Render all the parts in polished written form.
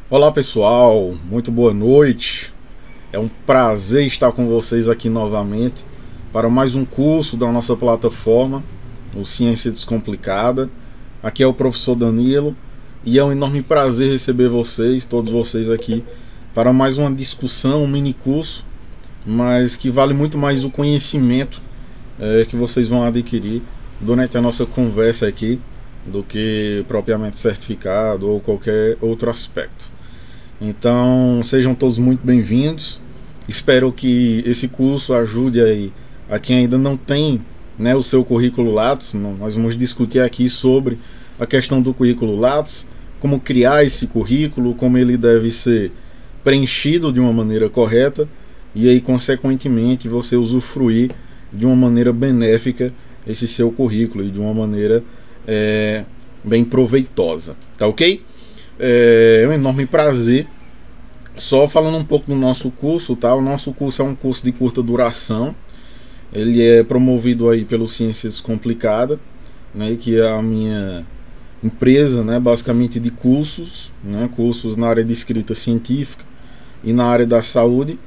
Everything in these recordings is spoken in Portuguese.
Olá pessoal, muito boa noite. É um prazer estar com vocês aqui novamente para mais um curso da nossa plataforma, o Ciência Descomplicada. Aqui é o professor Danilo e é um enorme prazer receber vocês, todos vocês aqui, para mais uma discussão, um mini curso, mas que vale muito mais o conhecimento que vocês vão adquirir durante a nossa conversa aqui do que propriamente certificado ou qualquer outro aspecto. Então sejam todos muito bem-vindos. Espero que esse curso ajude aí a quem ainda não tem, né, o seu currículo Lattes. Nós vamos discutir aqui sobre a questão do currículo Lattes, como criar esse currículo, como ele deve ser preenchido de uma maneira correta e aí consequentemente você usufruir de uma maneira benéfica esse seu currículo e de uma maneira bem proveitosa, tá ok? É um enorme prazer. Só falando um pouco do nosso curso, tá? O nosso curso é um curso de curta duração. Ele é promovido aí pelo Ciência Descomplicada, né, que é a minha empresa, né, basicamente de cursos, né, cursos na área de escrita científica e na área da saúde.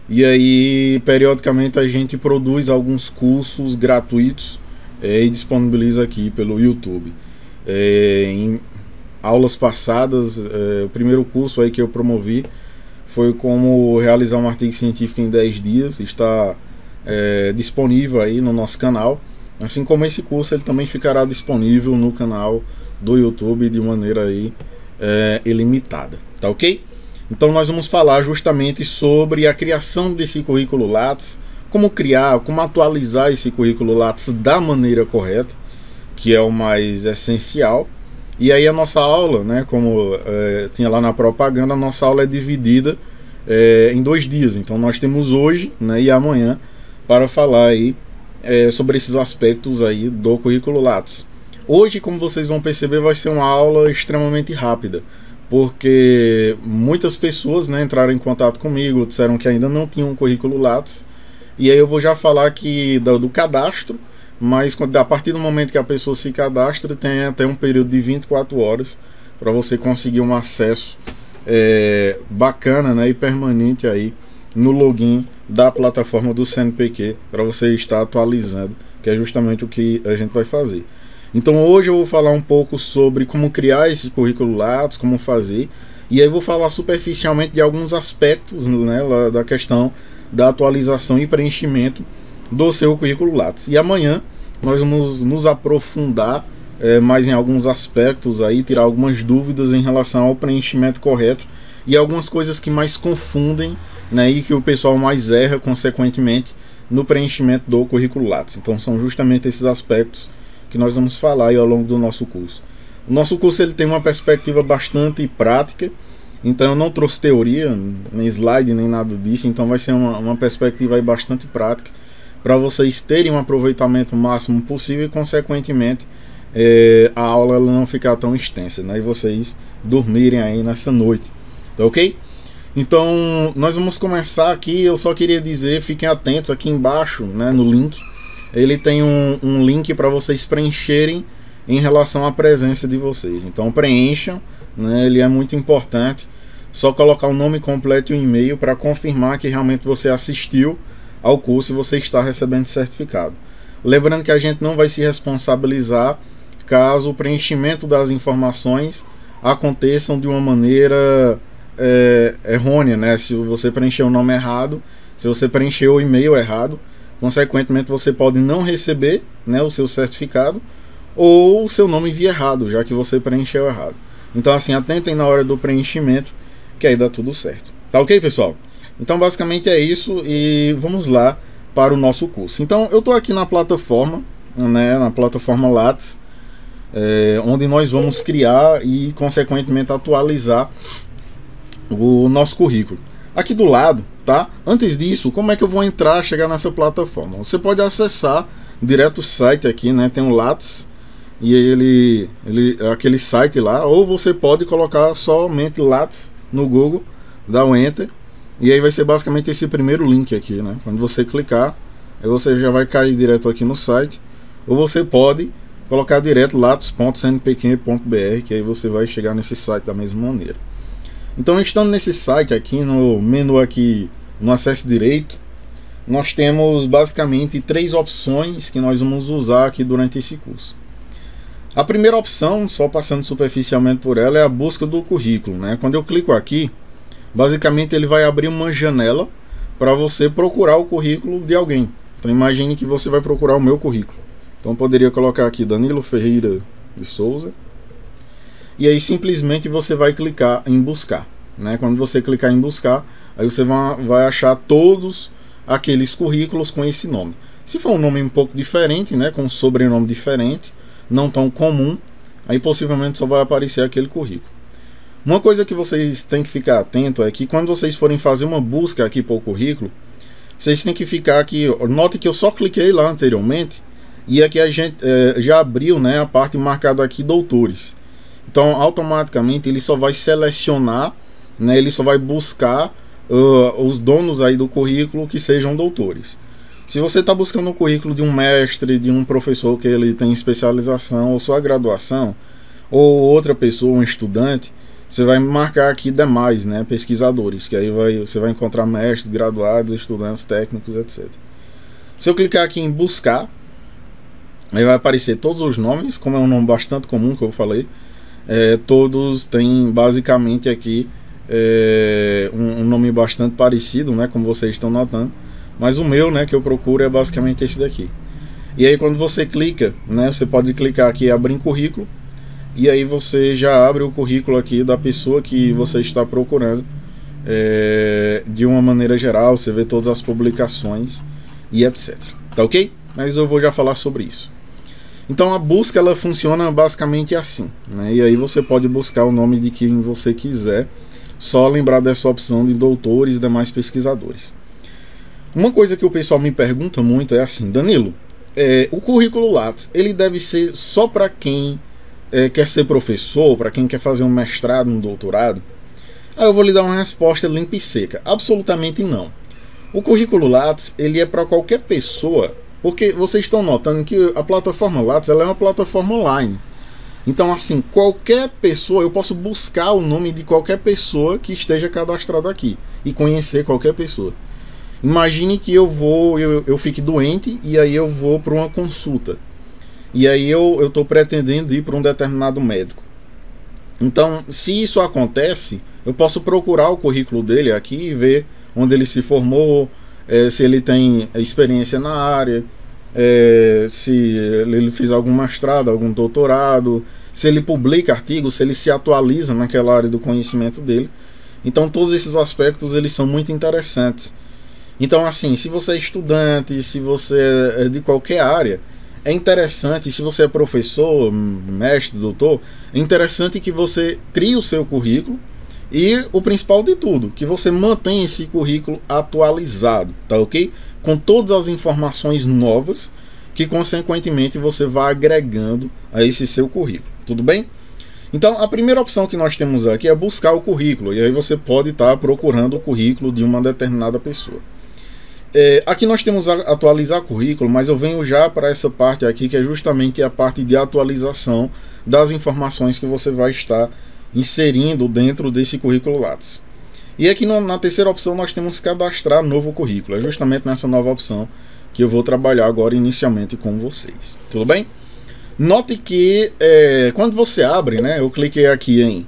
E aí, periodicamente, a gente produz alguns cursos gratuitos e disponibiliza aqui pelo YouTube. Em aulas passadas, o primeiro curso aí que eu promovi foi como realizar um artigo científico em 10 dias. Está disponível aí no nosso canal. Assim como esse curso, ele também ficará disponível no canal do YouTube de maneira aí ilimitada, tá ok? Então nós vamos falar justamente sobre a criação desse currículo Lattes, como criar, como atualizar esse currículo Lattes da maneira correta, que é o mais essencial. E aí a nossa aula, né, como tinha lá na propaganda, a nossa aula é dividida em 2 dias. Então nós temos hoje, né, e amanhã para falar aí sobre esses aspectos aí do currículo Lattes. Hoje, como vocês vão perceber, vai ser uma aula extremamente rápida, porque muitas pessoas, né, entraram em contato comigo, disseram que ainda não tinham um currículo Lattes, e aí eu vou já falar aqui do cadastro, mas a partir do momento que a pessoa se cadastra, tem até um período de 24 horas para você conseguir um acesso bacana, né, e permanente aí no login da plataforma do CNPq, para você estar atualizando, que é justamente o que a gente vai fazer. Então hoje eu vou falar um pouco sobre como criar esse currículo Lattes, como fazer, e aí eu vou falar superficialmente de alguns aspectos, né, da questão da atualização e preenchimento do seu currículo Lattes. E amanhã nós vamos nos aprofundar mais em alguns aspectos aí, tirar algumas dúvidas em relação ao preenchimento correto e algumas coisas que mais confundem, né, e que o pessoal mais erra consequentemente no preenchimento do currículo Lattes. Então são justamente esses aspectos que nós vamos falar aí ao longo do nosso curso. O nosso curso ele tem uma perspectiva bastante prática, então eu não trouxe teoria, nem slide, nem nada disso, então vai ser uma perspectiva aí bastante prática, para vocês terem um aproveitamento máximo possível e consequentemente a aula ela não ficar tão extensa, né, e vocês dormirem aí nessa noite, tá ok? Então nós vamos começar aqui. Eu só queria dizer, fiquem atentos aqui embaixo, né, no link, ele tem um link para vocês preencherem em relação à presença de vocês. Então preencham, né, ele é muito importante. Só colocar o nome completo e o e-mail para confirmar que realmente você assistiu ao curso e você está recebendo certificado. Lembrando que a gente não vai se responsabilizar caso o preenchimento das informações aconteçam de uma maneira errônea, né? Se você preencheu o nome errado, se você preencheu o e-mail errado, consequentemente você pode não receber, né, o seu certificado, ou o seu nome vir errado, já que você preencheu errado. Então assim, atentem na hora do preenchimento, que aí dá tudo certo. Tá ok, pessoal? Então basicamente é isso e vamos lá para o nosso curso. Então eu estou aqui na plataforma, né, na plataforma Lattes, onde nós vamos criar e consequentemente atualizar o nosso currículo. Aqui do lado, tá? Antes disso, como é que eu vou chegar nessa plataforma? Você pode acessar direto o site aqui, né? Tem o Lattes e ele aquele site lá, ou você pode colocar somente Lattes no Google, dá um enter e aí vai ser basicamente esse primeiro link aqui, né? Quando você clicar, aí você já vai cair direto aqui no site, ou você pode colocar direto lattes.cnpq.br, que aí você vai chegar nesse site da mesma maneira. Então, estando nesse site aqui, no menu aqui, no acesso direito, nós temos basicamente 3 opções que nós vamos usar aqui durante esse curso. A primeira opção, só passando superficialmente por ela, é a busca do currículo, né? Quando eu clico aqui, basicamente ele vai abrir uma janela para você procurar o currículo de alguém. Então imagine que você vai procurar o meu currículo. Então eu poderia colocar aqui Danilo Ferreira de Souza. E aí simplesmente você vai clicar em buscar, né? Quando você clicar em buscar, aí você vai achar todos aqueles currículos com esse nome. Se for um nome um pouco diferente, né, com um sobrenome diferente, não tão comum, aí possivelmente só vai aparecer aquele currículo. Uma coisa que vocês têm que ficar atento é que quando vocês forem fazer uma busca aqui para o currículo, vocês têm que ficar aqui, note que eu só cliquei lá anteriormente e aqui a gente já abriu, né, a parte marcada aqui doutores. Então automaticamente ele só vai selecionar, né, ele só vai buscar os donos aí do currículo que sejam doutores. Se você está buscando o currículo de um mestre, de um professor que ele tem especialização ou sua graduação, ou outra pessoa, um estudante, você vai marcar aqui demais, né, pesquisadores, que aí você vai encontrar mestres, graduados, estudantes, técnicos, etc. Se eu clicar aqui em buscar, aí vai aparecer todos os nomes, como é um nome bastante comum que eu falei, todos têm basicamente aqui um nome bastante parecido, né, como vocês estão notando. Mas o meu, né, que eu procuro é basicamente esse daqui. E aí quando você clica, né, você pode clicar aqui em abrir currículo. E aí você já abre o currículo aqui da pessoa que você está procurando. De uma maneira geral, você vê todas as publicações e etc. Tá ok? Mas eu vou já falar sobre isso. Então a busca ela funciona basicamente assim, né? E aí você pode buscar o nome de quem você quiser. Só lembrar dessa opção de doutores e demais pesquisadores. Uma coisa que o pessoal me pergunta muito é assim: Danilo, o currículo Lattes, ele deve ser só para quem quer ser professor, para quem quer fazer um mestrado, um doutorado? Aí eu vou lhe dar uma resposta limpa e seca. Absolutamente não. O currículo Lattes, ele é para qualquer pessoa, porque vocês estão notando que a plataforma Lattes, ela é uma plataforma online. Então assim, qualquer pessoa, eu posso buscar o nome de qualquer pessoa que esteja cadastrada aqui e conhecer qualquer pessoa. Imagine que eu fique doente e aí eu vou para uma consulta. E aí eu estou pretendendo ir para um determinado médico. Então, se isso acontece, eu posso procurar o currículo dele aqui e ver onde ele se formou, se ele tem experiência na área, se ele fez algum mestrado, algum doutorado, se ele publica artigos, se ele se atualiza naquela área do conhecimento dele. Então todos esses aspectos eles são muito interessantes. Então assim, se você é estudante, se você é de qualquer área, é interessante, se você é professor, mestre, doutor, é interessante que você crie o seu currículo e o principal de tudo, que você mantenha esse currículo atualizado, tá ok? Com todas as informações novas que consequentemente você vai agregando a esse seu currículo, tudo bem? Então a primeira opção que nós temos aqui é buscar o currículo, e aí você pode estar procurando o currículo de uma determinada pessoa. Aqui nós temos atualizar currículo, mas eu venho já para essa parte aqui, que é justamente a parte de atualização das informações que você vai estar inserindo dentro desse currículo Lattes. E aqui na terceira opção nós temos cadastrar novo currículo. É justamente nessa nova opção que eu vou trabalhar agora inicialmente com vocês. Tudo bem? Note que quando você abre, né, eu cliquei aqui em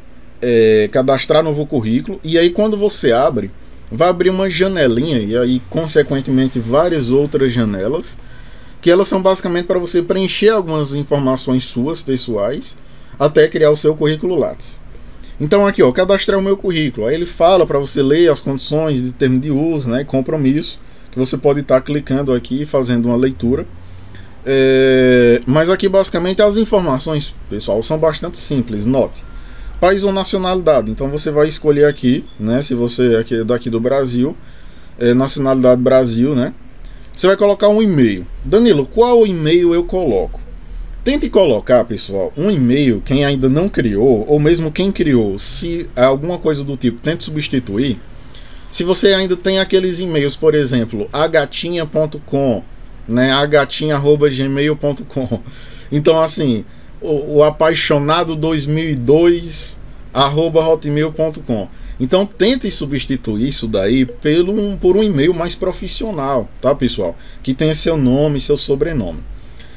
cadastrar novo currículo, e aí quando você abre, vai abrir uma janelinha e aí consequentemente várias outras janelas, que elas são basicamente para você preencher algumas informações suas pessoais até criar o seu currículo Lattes. Então aqui, ó, cadastrar o meu currículo. Aí ele fala para você ler as condições de termo de uso, né, compromisso, que você pode estar clicando aqui e fazendo uma leitura. Mas aqui basicamente as informações, pessoal, são bastante simples. Note, país ou nacionalidade. Então você vai escolher aqui, né, se você é daqui do Brasil, nacionalidade Brasil, né. Você vai colocar um e-mail. Danilo, qual e-mail eu coloco? Tente colocar, pessoal, um e-mail, quem ainda não criou, ou mesmo quem criou, se é alguma coisa do tipo, tente substituir. Se você ainda tem aqueles e-mails, por exemplo, agatinha.com, né, agatinha@gmail.com. Então, assim, o apaixonado2002 @hotmail.com. Então tente substituir isso daí por um e-mail mais profissional, tá, pessoal? Que tenha seu nome e seu sobrenome.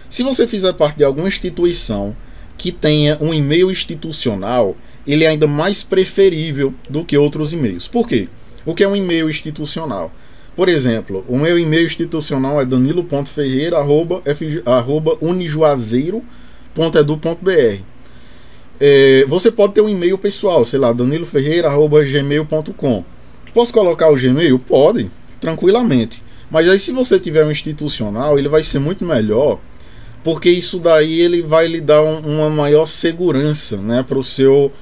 Se você fizer parte de alguma instituição que tenha um e-mail institucional, ele é ainda mais preferível do que outros e-mails. Por quê? O que é um e-mail institucional? Por exemplo, o meu e-mail institucional é danilo.ferreira@unijuazeiro.edu.br. Você pode ter um e-mail pessoal, sei lá, daniloferreira@gmail.com. Posso colocar o Gmail? Pode, tranquilamente. Mas aí se você tiver um institucional, ele vai ser muito melhor, porque isso daí ele vai lhe dar uma maior segurança, né, para o seu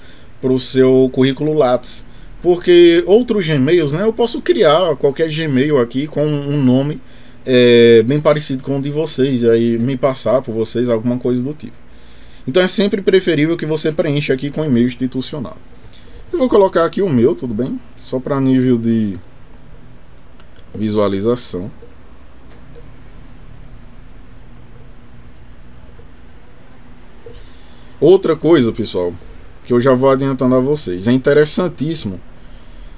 currículo Lattes. Porque outros Gmails, né, eu posso criar qualquer Gmail aqui com um nome bem parecido com o de vocês, e aí me passar por vocês alguma coisa do tipo. Então é sempre preferível que você preencha aqui com e-mail institucional. Eu vou colocar aqui o meu, tudo bem? Só para nível de visualização. Outra coisa, pessoal, que eu já vou adiantando a vocês, é interessantíssimo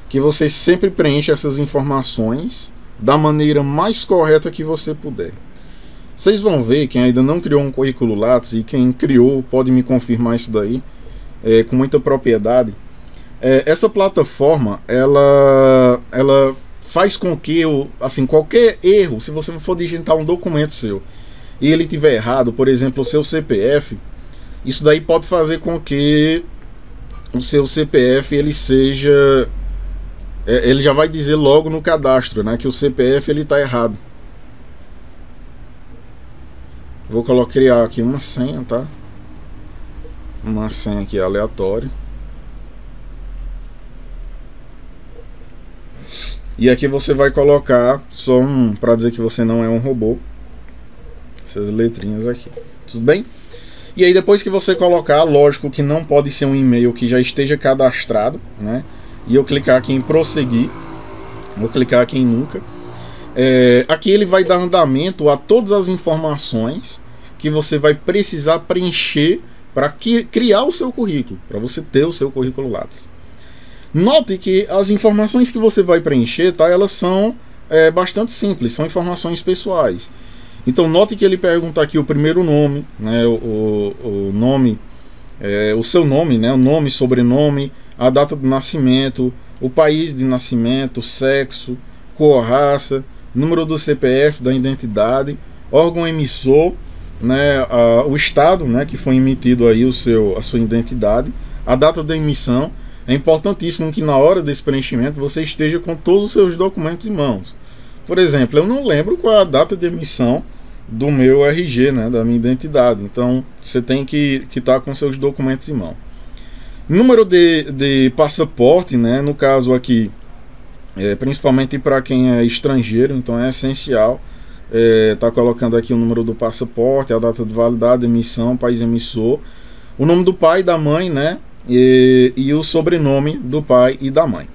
que você sempre preencha essas informações da maneira mais correta que você puder. Vocês vão ver, quem ainda não criou um currículo Lattes, e quem criou pode me confirmar isso daí com muita propriedade. Essa plataforma, ela faz com que, assim, qualquer erro, se você for digitar um documento seu e ele tiver errado, por exemplo, o seu CPF, isso daí pode fazer com que o seu CPF ele seja... ele já vai dizer logo no cadastro, né, que o CPF ele está errado. Vou criar aqui uma senha, tá? Uma senha aqui aleatória. E aqui você vai colocar só para dizer que você não é um robô. Essas letrinhas aqui. Tudo bem? E aí depois que você colocar, lógico que não pode ser um e-mail que já esteja cadastrado, né? E eu clicar aqui em prosseguir. Vou clicar aqui em nunca. Aqui ele vai dar andamento a todas as informações que você vai precisar preencher para criar o seu currículo, para você ter o seu currículo Lattes. Note que as informações que você vai preencher, tá, elas são bastante simples, são informações pessoais. Então note que ele pergunta aqui o primeiro nome, né, o nome, o seu nome, né, o nome, sobrenome, a data de nascimento, o país de nascimento, sexo, cor, raça, número do CPF, da identidade, órgão emissor, né, o estado, né, que foi emitido aí a sua identidade, a data da emissão. É importantíssimo que na hora desse preenchimento você esteja com todos os seus documentos em mãos. Por exemplo, eu não lembro qual é a data de emissão do meu RG, né, da minha identidade. Então você tem que estar com seus documentos em mão. Número de passaporte, né, no caso aqui, principalmente para quem é estrangeiro, então é essencial tá colocando aqui o número do passaporte, a data de validade, emissão, país emissor, o nome do pai e da mãe, né, e o sobrenome do pai e da mãe.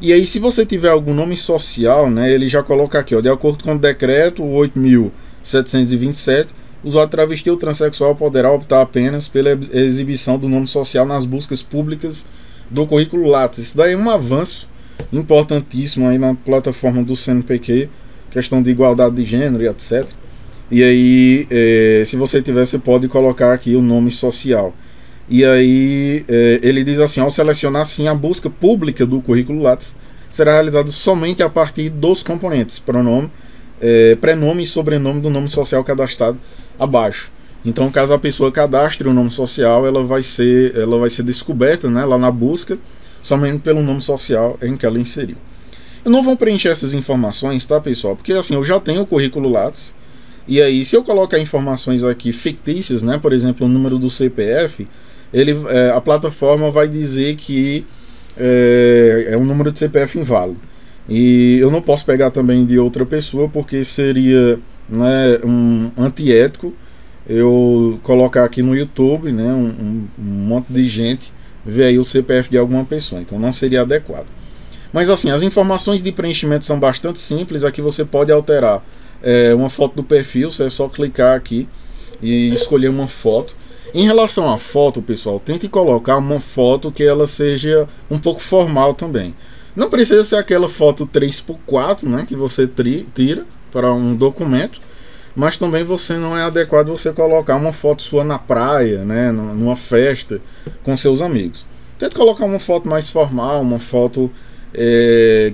E aí, se você tiver algum nome social, né, ele já coloca aqui, ó, de acordo com o decreto 8.727, o usuário travesti ou transexual poderá optar apenas pela exibição do nome social nas buscas públicas do currículo Lattes. Isso daí é um avanço importantíssimo aí na plataforma do CNPq, questão de igualdade de gênero e etc. E aí, se você tiver, você pode colocar aqui o nome social. E aí, ele diz assim, ao selecionar sim a busca pública do currículo Lattes, será realizado somente a partir dos componentes, pronome, prenome e sobrenome do nome social cadastrado abaixo. Então, caso a pessoa cadastre o nome social, ela vai ser descoberta, né, lá na busca, somente pelo nome social em que ela inseriu. Eu não vou preencher essas informações, tá, pessoal? Porque assim, eu já tenho o currículo Lattes, e aí se eu colocar informações aqui fictícias, né, por exemplo, o número do CPF, a plataforma vai dizer que é um número de CPF inválido. E eu não posso pegar também de outra pessoa, porque seria, né, antiético eu colocar aqui no YouTube, né, um monte de gente ver aí o CPF de alguma pessoa, então não seria adequado. Mas assim, as informações de preenchimento são bastante simples. Aqui você pode alterar uma foto do perfil, você é só clicar aqui e escolher uma foto. Em relação à foto, pessoal, tente colocar uma foto que ela seja um pouco formal também. Não precisa ser aquela foto 3x4, né, que você tira para um documento, mas também não é adequado você colocar uma foto sua na praia, né, numa festa com seus amigos. Tente colocar uma foto mais formal, uma foto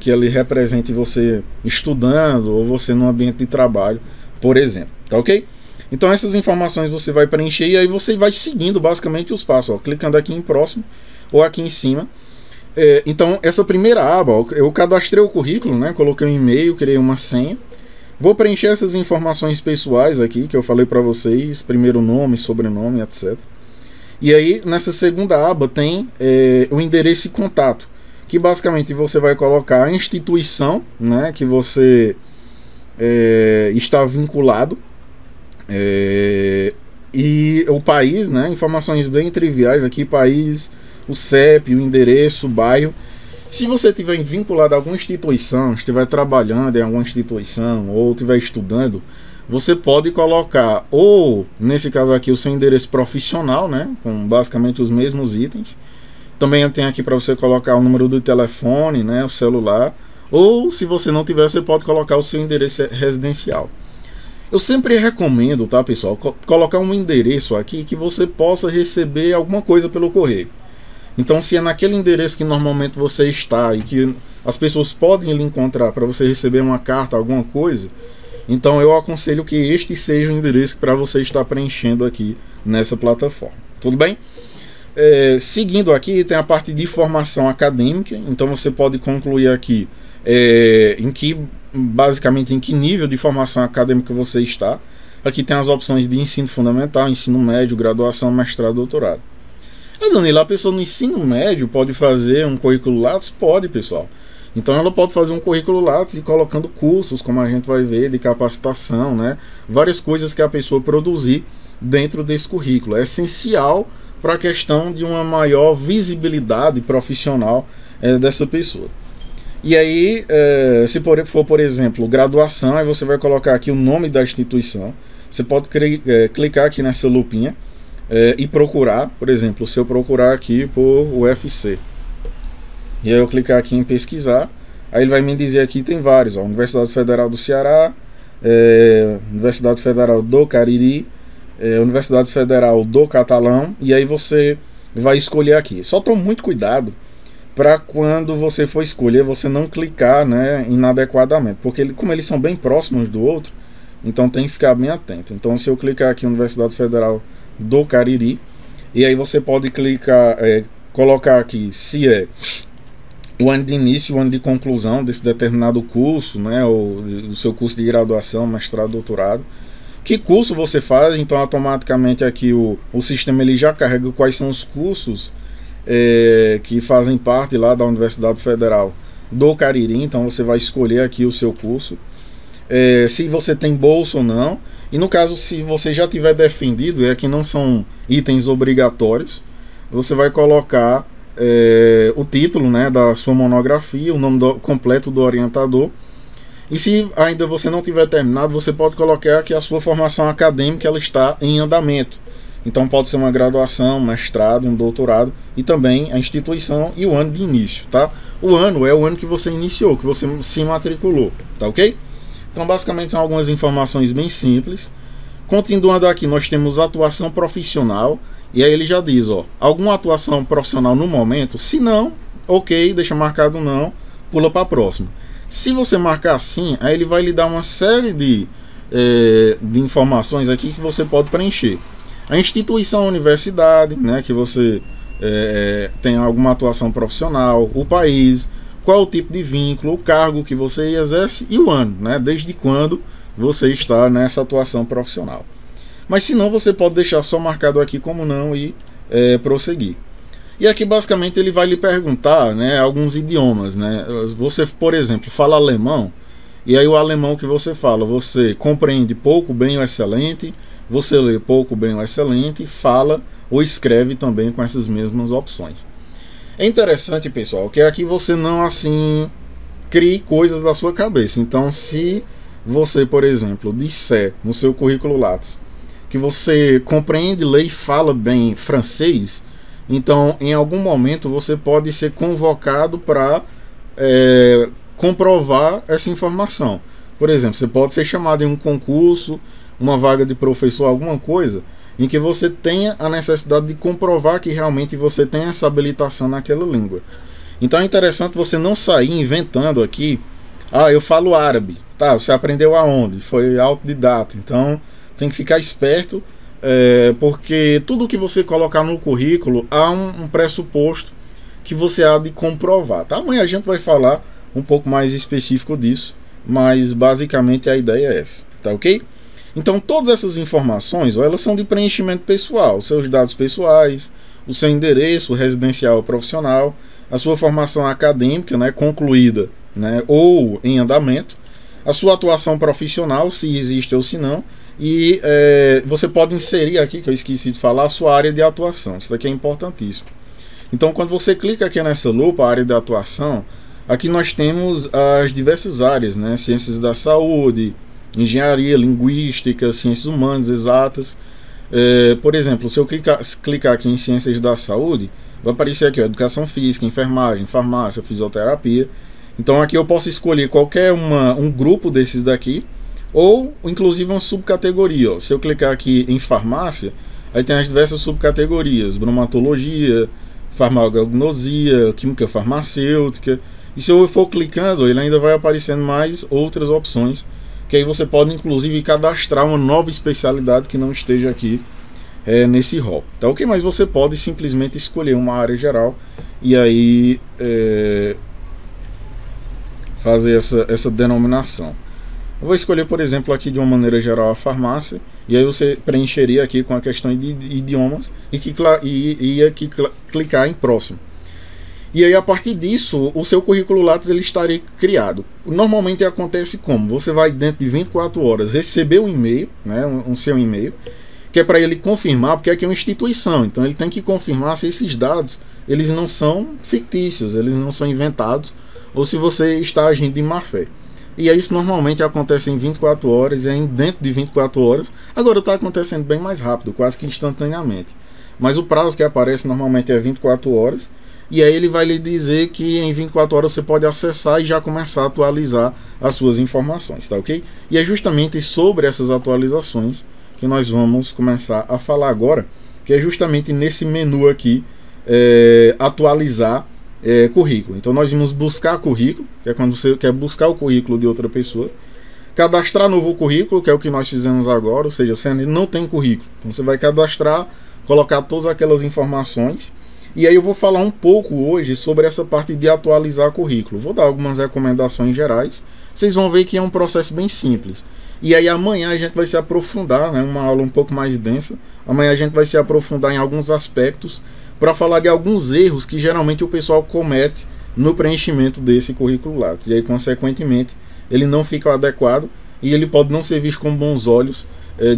que ele represente você estudando ou você no ambiente de trabalho, por exemplo, tá ok? Então essas informações você vai preencher e aí você vai seguindo basicamente os passos, ó, clicando aqui em próximo ou aqui em cima. Então essa primeira aba, ó, eu cadastrei o currículo, né, coloquei um e-mail, criei uma senha. Vou preencher essas informações pessoais aqui que eu falei para vocês, primeiro nome, sobrenome, etc. E aí nessa segunda aba tem o endereço e contato, que basicamente você vai colocar a instituição, né, que você está vinculado, e o país, né, informações bem triviais aqui, país, o CEP, o endereço, o bairro. Se você estiver vinculado a alguma instituição, estiver trabalhando em alguma instituição ou estiver estudando, você pode colocar, ou nesse caso aqui, o seu endereço profissional, né, com basicamente os mesmos itens. Também tem aqui para você colocar o número do telefone, né, o celular, ou se você não tiver, você pode colocar o seu endereço residencial. Eu sempre recomendo, tá, pessoal, colocar um endereço aqui que você possa receber alguma coisa pelo correio. Então, se é naquele endereço que normalmente você está e que as pessoas podem lhe encontrar para você receber uma carta, alguma coisa, então eu aconselho que este seja o endereço para você estar preenchendo aqui nessa plataforma. Tudo bem? Seguindo aqui, tem a parte de formação acadêmica. Então você pode concluir aqui basicamente em que nível de formação acadêmica você está. Aqui tem as opções de ensino fundamental, ensino médio, graduação, mestrado, doutorado. Danilo, a pessoa no ensino médio pode fazer um currículo Lattes? Pode, pessoal. Então ela pode fazer um currículo Lattes e colocando cursos, como a gente vai ver, de capacitação, né? Várias coisas que a pessoa produzir dentro desse currículo. É essencial para a questão de uma maior visibilidade profissional dessa pessoa. E aí, se for, por exemplo, graduação, aí você vai colocar aqui o nome da instituição. Você pode clicar aqui nessa lupinha e procurar, por exemplo, se eu procurar aqui por UFC, e aí eu clicar aqui em pesquisar, aí ele vai me dizer aqui, tem vários, ó, Universidade Federal do Ceará, Universidade Federal do Cariri, Universidade Federal do Catalão, e aí você vai escolher aqui. Só tome muito cuidado para quando você for escolher, você não clicar, né, inadequadamente, porque como eles são bem próximos do outro, então tem que ficar bem atento. Então se eu clicar aqui Universidade Federal do Cariri, e aí você pode clicar, colocar aqui se é o ano de início, o ano de conclusão desse determinado curso, né, ou do seu curso de graduação, mestrado, doutorado, que curso você faz. Então automaticamente aqui o sistema ele já carrega quais são os cursos que fazem parte lá da Universidade Federal do Cariri. Então você vai escolher aqui o seu curso, se você tem bolsa ou não, e no caso se você já tiver defendido, que não são itens obrigatórios, você vai colocar o título, né, da sua monografia, o nome completo do orientador. E se ainda você não tiver terminado, você pode colocar que a sua formação acadêmica ela está em andamento. Então pode ser uma graduação, um mestrado, um doutorado, e também a instituição e o ano de início, tá? O ano é o ano que você iniciou, que você se matriculou, tá ok? Então basicamente são algumas informações bem simples. Continuando aqui, nós temos atuação profissional, e aí ele já diz, ó, alguma atuação profissional no momento? Se não, ok, deixa marcado não, pula para a próxima. Se você marcar sim, aí ele vai lhe dar uma série de informações aqui que você pode preencher. A instituição, a universidade, né, que você tem alguma atuação profissional, o país, qual o tipo de vínculo, o cargo que você exerce e o ano, né, desde quando você está nessa atuação profissional. Mas se não, você pode deixar só marcado aqui como não e prosseguir. E aqui basicamente ele vai lhe perguntar, né, alguns idiomas, né? Você, por exemplo, fala alemão, e aí o alemão que você fala, você compreende pouco, bem ou excelente, você lê pouco, bem ou excelente, fala ou escreve também com essas mesmas opções. É interessante, pessoal, que aqui você não assim crie coisas da sua cabeça. Então se você, por exemplo, disser no seu currículo Lattes que você compreende, lê e fala bem francês, então em algum momento você pode ser convocado para comprovar essa informação. Por exemplo, você pode ser chamado em um concurso, uma vaga de professor, alguma coisa, em que você tenha a necessidade de comprovar que realmente você tem essa habilitação naquela língua. Então é interessante você não sair inventando aqui, eu falo árabe. Tá, você aprendeu aonde? Foi autodidata. Então tem que ficar esperto, porque tudo que você colocar no currículo há um pressuposto que você há de comprovar. Tá? Amanhã a gente vai falar um pouco mais específico disso, mas basicamente a ideia é essa, tá ok? Então todas essas informações, elas são de preenchimento pessoal, seus dados pessoais, o seu endereço residencial profissional, a sua formação acadêmica, né, concluída, né, ou em andamento, a sua atuação profissional, se existe ou se não, e você pode inserir aqui, que eu esqueci de falar, a sua área de atuação. Isso daqui é importantíssimo. Então quando você clica aqui nessa lupa, a área de atuação, aqui nós temos as diversas áreas, né, ciências da saúde, engenharia, linguística, ciências humanas, exatas. Por exemplo, se eu clicar aqui em ciências da saúde, vai aparecer aqui, educação física, enfermagem, farmácia, fisioterapia. Então aqui eu posso escolher qualquer um grupo desses daqui, ou inclusive uma subcategoria. Se eu clicar aqui em farmácia, aí tem as diversas subcategorias: bromatologia, farmacognosia, química farmacêutica. E se eu for clicando, ele ainda vai aparecendo mais outras opções, que aí você pode inclusive cadastrar uma nova especialidade que não esteja aqui nesse rol, tá ok? Mas você pode simplesmente escolher uma área geral e aí fazer essa denominação. Eu vou escolher, por exemplo, aqui de uma maneira geral a farmácia, e aí você preencheria aqui com a questão de idiomas e aqui clicar em próximo. E aí a partir disso, o seu currículo Lattes ele estaria criado. Normalmente acontece como? Você vai dentro de 24 horas receber um e-mail, né, um seu e-mail, que é para ele confirmar, porque aqui é uma instituição, então ele tem que confirmar se esses dados eles não são fictícios, eles não são inventados, ou se você está agindo de má fé. E aí isso normalmente acontece em 24 horas, e aí dentro de 24 horas, agora está acontecendo bem mais rápido, quase que instantaneamente. Mas o prazo que aparece normalmente é 24 horas, e aí ele vai lhe dizer que em 24 horas você pode acessar e já começar a atualizar as suas informações, tá ok? E é justamente sobre essas atualizações que nós vamos começar a falar agora, que é justamente nesse menu aqui, atualizar currículo. Então nós vamos buscar currículo, que é quando você quer buscar o currículo de outra pessoa, cadastrar novo currículo, que é o que nós fizemos agora, ou seja, você ainda não tem currículo, então você vai cadastrar, colocar todas aquelas informações. E aí eu vou falar um pouco hoje sobre essa parte de atualizar currículo. Vou dar algumas recomendações gerais. Vocês vão ver que é um processo bem simples. E aí amanhã a gente vai se aprofundar, né, uma aula um pouco mais densa. Amanhã a gente vai se aprofundar em alguns aspectos para falar de alguns erros que geralmente o pessoal comete no preenchimento desse currículo Lattes. E aí, consequentemente, ele não fica adequado e ele pode não ser visto com bons olhos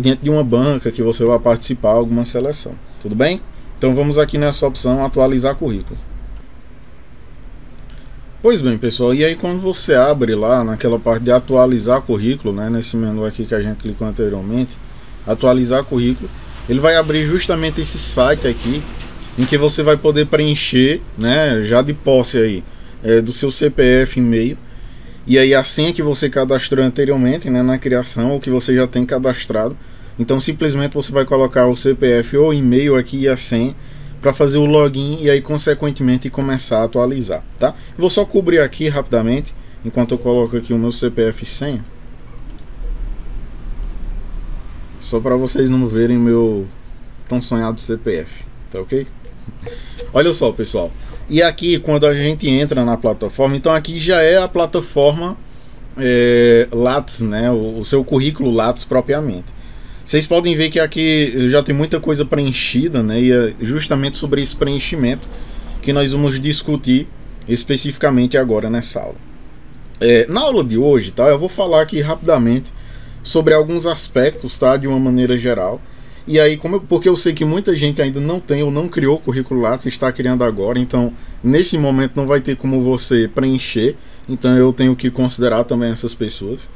diante de uma banca que você vai participar, alguma seleção. Tudo bem? Então vamos aqui nessa opção atualizar currículo. Pois bem, pessoal, e aí quando você abre lá naquela parte de atualizar currículo, né, nesse menu aqui que a gente clicou anteriormente, atualizar currículo, ele vai abrir justamente esse site aqui, em que você vai poder preencher, né, já de posse aí, do seu CPF, e-mail, e aí a senha que você cadastrou anteriormente, né, na criação, ou que você já tem cadastrado. Então simplesmente você vai colocar o CPF ou e-mail aqui e a senha para fazer o login e aí consequentemente começar a atualizar, tá? Vou só cobrir aqui rapidamente enquanto eu coloco aqui o meu CPF e senha, só para vocês não verem meu tão sonhado CPF, tá ok? Olha só, pessoal, e aqui quando a gente entra na plataforma, então aqui já é a plataforma Lattes, né, o seu currículo Lattes propriamente. Vocês podem ver que aqui já tem muita coisa preenchida, né? E é justamente sobre esse preenchimento que nós vamos discutir especificamente agora nessa aula. Na aula de hoje, tá? Eu vou falar aqui rapidamente sobre alguns aspectos, tá? De uma maneira geral. E aí, porque eu sei que muita gente ainda não tem ou não criou o currículo Lattes, está criando agora, então nesse momento não vai ter como você preencher, então eu tenho que considerar também essas pessoas.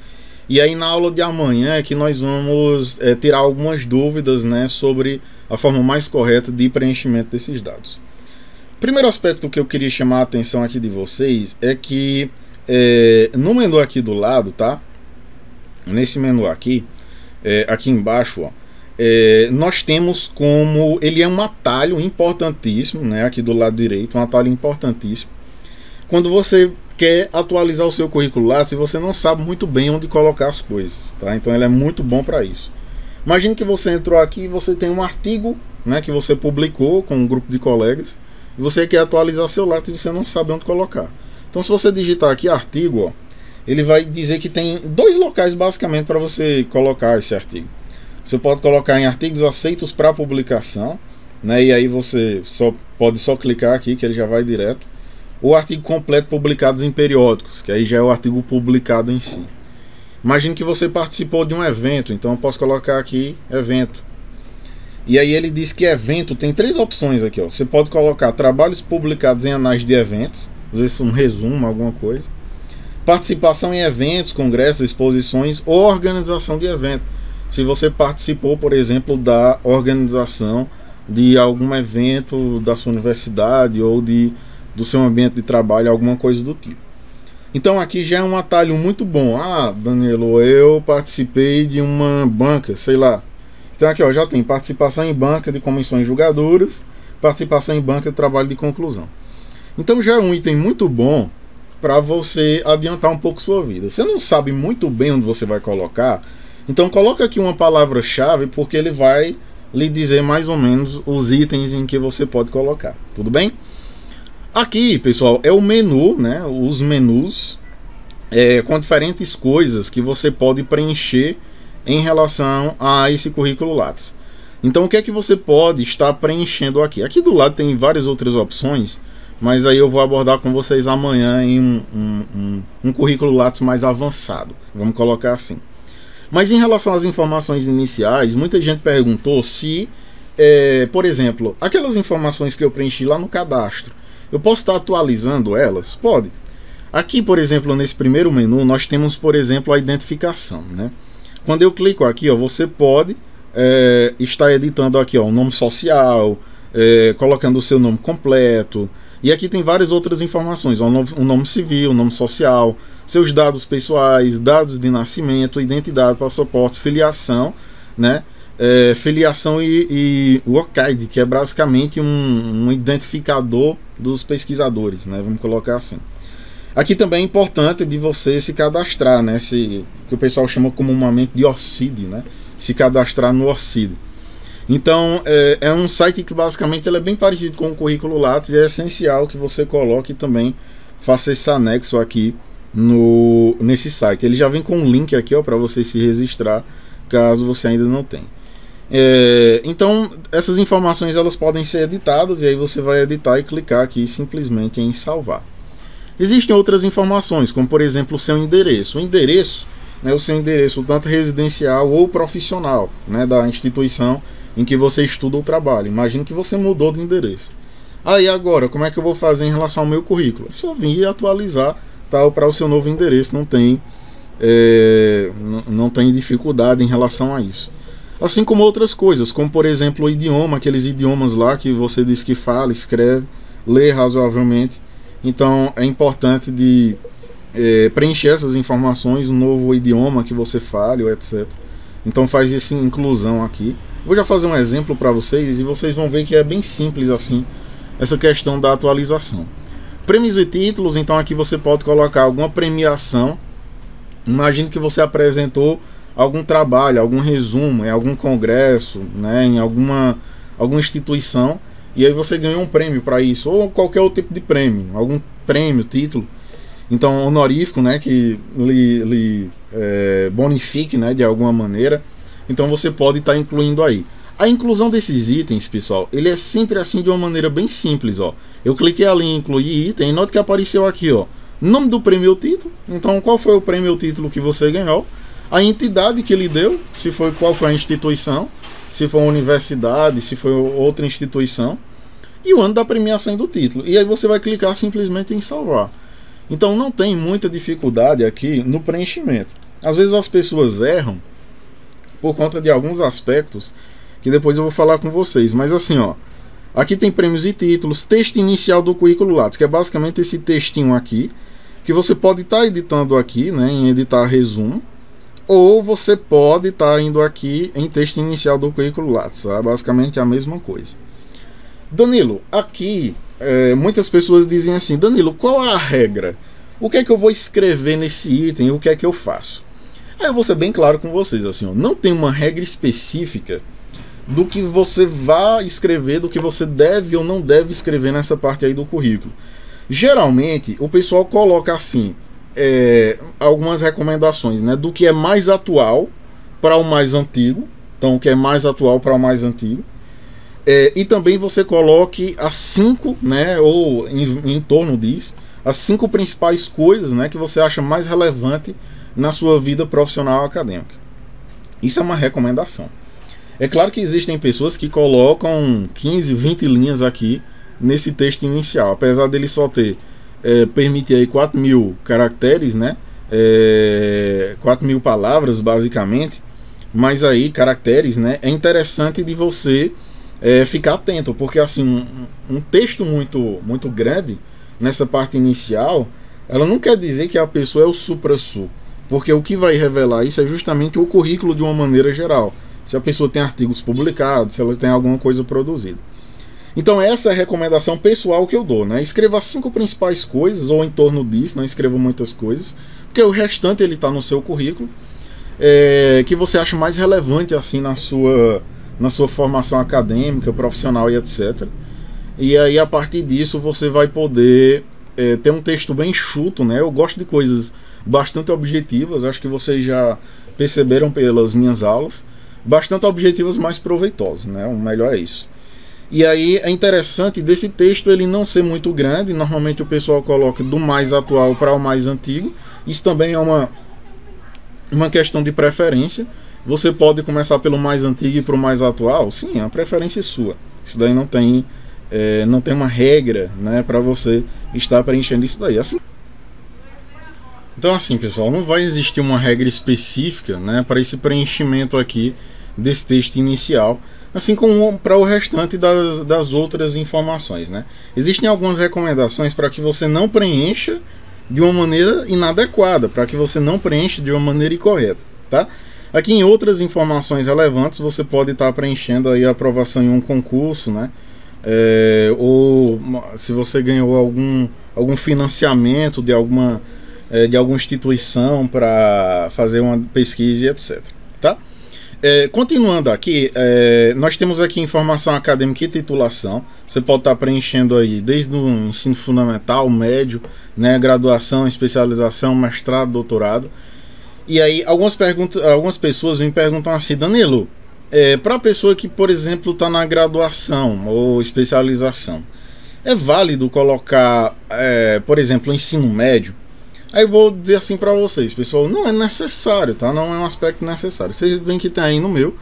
E aí na aula de amanhã é que nós vamos tirar algumas dúvidas, né, sobre a forma mais correta de preenchimento desses dados. Primeiro aspecto que eu queria chamar a atenção aqui de vocês é que no menu aqui do lado, tá? Nesse menu aqui, aqui embaixo, ó, nós temos como ele é um atalho importantíssimo, né? Aqui do lado direito, um atalho importantíssimo. Quando você quer atualizar o seu currículo Lattes e você não sabe muito bem onde colocar as coisas, tá? Então ele é muito bom para isso. Imagine que você entrou aqui e você tem um artigo, né, que você publicou com um grupo de colegas e você quer atualizar seu Lattes e você não sabe onde colocar. Então se você digitar aqui artigo, ó, ele vai dizer que tem dois locais basicamente para você colocar esse artigo. Você pode colocar em artigos aceitos para publicação, né, e aí você pode só clicar aqui que ele já vai direto. Ou artigo completo publicados em periódicos, que aí já é o artigo publicado em si. Imagine que você participou de um evento, então eu posso colocar aqui evento. E aí ele diz que evento tem três opções aqui, ó. Você pode colocar trabalhos publicados em anais de eventos, às vezes um resumo, alguma coisa. Participação em eventos, congressos, exposições ou organização de evento. Se você participou, por exemplo, da organização de algum evento da sua universidade ou do seu ambiente de trabalho, alguma coisa do tipo. Então aqui já é um atalho muito bom. Ah, Danilo, eu participei de uma banca, sei lá. Então aqui, ó, já tem participação em banca de comissões julgadoras, participação em banca de trabalho de conclusão. Então já é um item muito bom para você adiantar um pouco sua vida. Você não sabe muito bem onde você vai colocar, então coloca aqui uma palavra-chave, porque ele vai lhe dizer mais ou menos os itens em que você pode colocar. Tudo bem? Aqui, pessoal, é o menu, né? Os menus com diferentes coisas que você pode preencher em relação a esse currículo Lattes. Então, o que é que você pode estar preenchendo aqui? Aqui do lado tem várias outras opções, mas aí eu vou abordar com vocês amanhã em um currículo Lattes mais avançado. Vamos colocar assim. Mas em relação às informações iniciais, muita gente perguntou se, por exemplo, aquelas informações que eu preenchi lá no cadastro, eu posso estar atualizando elas? Pode. Aqui, por exemplo, nesse primeiro menu, nós temos, por exemplo, a identificação, né? Quando eu clico aqui, ó, você pode estar editando aqui, ó, o nome social, colocando o seu nome completo. E aqui tem várias outras informações, ó, o nome civil, o nome social, seus dados pessoais, dados de nascimento, identidade, passaporte, filiação, né? Filiação e o OCAID, que é basicamente um identificador dos pesquisadores, né? Vamos colocar assim. Aqui também é importante de você se cadastrar, né? Que o pessoal chama comumente de ORCID, né? Se cadastrar no ORCID. Então é um site que basicamente ele é bem parecido com o currículo Lattes e é essencial que você coloque também, faça esse anexo aqui nesse site. Ele já vem com um link aqui, ó, para você se registrar, caso você ainda não tenha. Então essas informações elas podem ser editadas e aí você vai editar e clicar aqui simplesmente em salvar. Existem outras informações, como por exemplo o seu endereço. O endereço, né, o seu endereço tanto residencial ou profissional, né, da instituição em que você estuda ou trabalha. Imagine que você mudou de endereço. Aí agora, como é que eu vou fazer em relação ao meu currículo? É só vir e atualizar, tal, para o seu novo endereço. Não tem dificuldade em relação a isso. Assim como outras coisas, como por exemplo o idioma, aqueles idiomas lá que você diz que fala, escreve, lê razoavelmente. Então é importante de preencher essas informações, um novo idioma que você fale, ou etc. Então faz essa inclusão aqui. Vou já fazer um exemplo para vocês e vocês vão ver que é bem simples assim, essa questão da atualização. Prêmios e títulos, então aqui você pode colocar alguma premiação. Imagine que você apresentou algum trabalho, algum resumo em algum congresso, né, em alguma instituição, e aí você ganhou um prêmio para isso, ou qualquer outro tipo de prêmio, algum prêmio, título, então honorífico, né, que lhe bonifique, né, de alguma maneira. Então você pode estar incluindo aí. A inclusão desses itens, pessoal, ele é sempre assim de uma maneira bem simples, ó. Eu cliquei ali em incluir item, nota que apareceu aqui, ó, nome do prêmio ou título. Então qual foi o prêmio ou título que você ganhou? A entidade que lhe deu, qual foi a instituição, se foi uma universidade, se foi outra instituição, e o ano da premiação e do título. E aí você vai clicar simplesmente em salvar. Então não tem muita dificuldade aqui no preenchimento. Às vezes as pessoas erram por conta de alguns aspectos que depois eu vou falar com vocês. Mas assim, ó, aqui tem prêmios e títulos, texto inicial do currículo Lattes, que é basicamente esse textinho aqui, que você pode estar editando aqui, né, em editar resumo, ou você pode estar indo aqui em texto inicial do currículo Lattes, tá? Basicamente é a mesma coisa. Danilo, aqui muitas pessoas dizem assim: Danilo, qual é a regra? O que é que eu vou escrever nesse item? O que é que eu faço? Aí eu vou ser bem claro com vocês, assim, ó, não tem uma regra específica do que você vai escrever, do que você deve ou não deve escrever nessa parte aí do currículo. Geralmente o pessoal coloca assim, algumas recomendações, né, do que é mais atual para o mais antigo. Então, o que é mais atual para o mais antigo. E também você coloque as 5, né, ou em torno disso, as 5 principais coisas, né, que você acha mais relevante na sua vida profissional acadêmica. Isso é uma recomendação. É claro que existem pessoas que colocam 15, 20 linhas aqui nesse texto inicial, apesar dele só ter permitir aí 4.000 caracteres, né, 4.000 palavras basicamente, mas aí caracteres, né, é interessante de você ficar atento, porque assim um texto muito grande nessa parte inicial, ela não quer dizer que a pessoa é o supra-sumo, porque o que vai revelar isso é justamente o currículo de uma maneira geral, se a pessoa tem artigos publicados, se ela tem alguma coisa produzida. Então essa é a recomendação pessoal que eu dou, né? Escreva as 5 principais coisas, ou em torno disso, não escreva muitas coisas, porque o restante ele está no seu currículo, que você acha mais relevante assim na sua formação acadêmica, profissional e etc. E aí a partir disso você vai poder ter um texto bem enxuto, né? Eu gosto de coisas bastante objetivas, acho que vocês já perceberam pelas minhas aulas, bastante objetivas, mais proveitosas, né? O melhor é isso. E aí é interessante desse texto ele não ser muito grande, normalmente o pessoal coloca do mais atual para o mais antigo, isso também é uma questão de preferência. Você pode começar pelo mais antigo e para o mais atual, sim, é uma preferência sua, isso daí não tem uma regra, né, para você estar preenchendo isso daí. Assim, então assim, pessoal, não vai existir uma regra específica, né, para esse preenchimento aqui desse texto inicial, assim como para o restante das outras informações, né? Existem algumas recomendações para que você não preencha de uma maneira inadequada, para que você não preencha de uma maneira incorreta, tá? Aqui em outras informações relevantes você pode estar preenchendo aí a aprovação em um concurso, né? Ou se você ganhou algum financiamento de alguma instituição para fazer uma pesquisa e etc, tá? Continuando aqui, nós temos aqui informação acadêmica e titulação. Você pode estar preenchendo aí desde o ensino fundamental, médio, né, graduação, especialização, mestrado, doutorado. E aí algumas pessoas me perguntam assim: Danilo, para a pessoa que, por exemplo, está na graduação ou especialização, é válido colocar, por exemplo, ensino médio? Aí eu vou dizer assim para vocês, pessoal, não é necessário, tá? Não é um aspecto necessário. Vocês veem que tem aí no meu,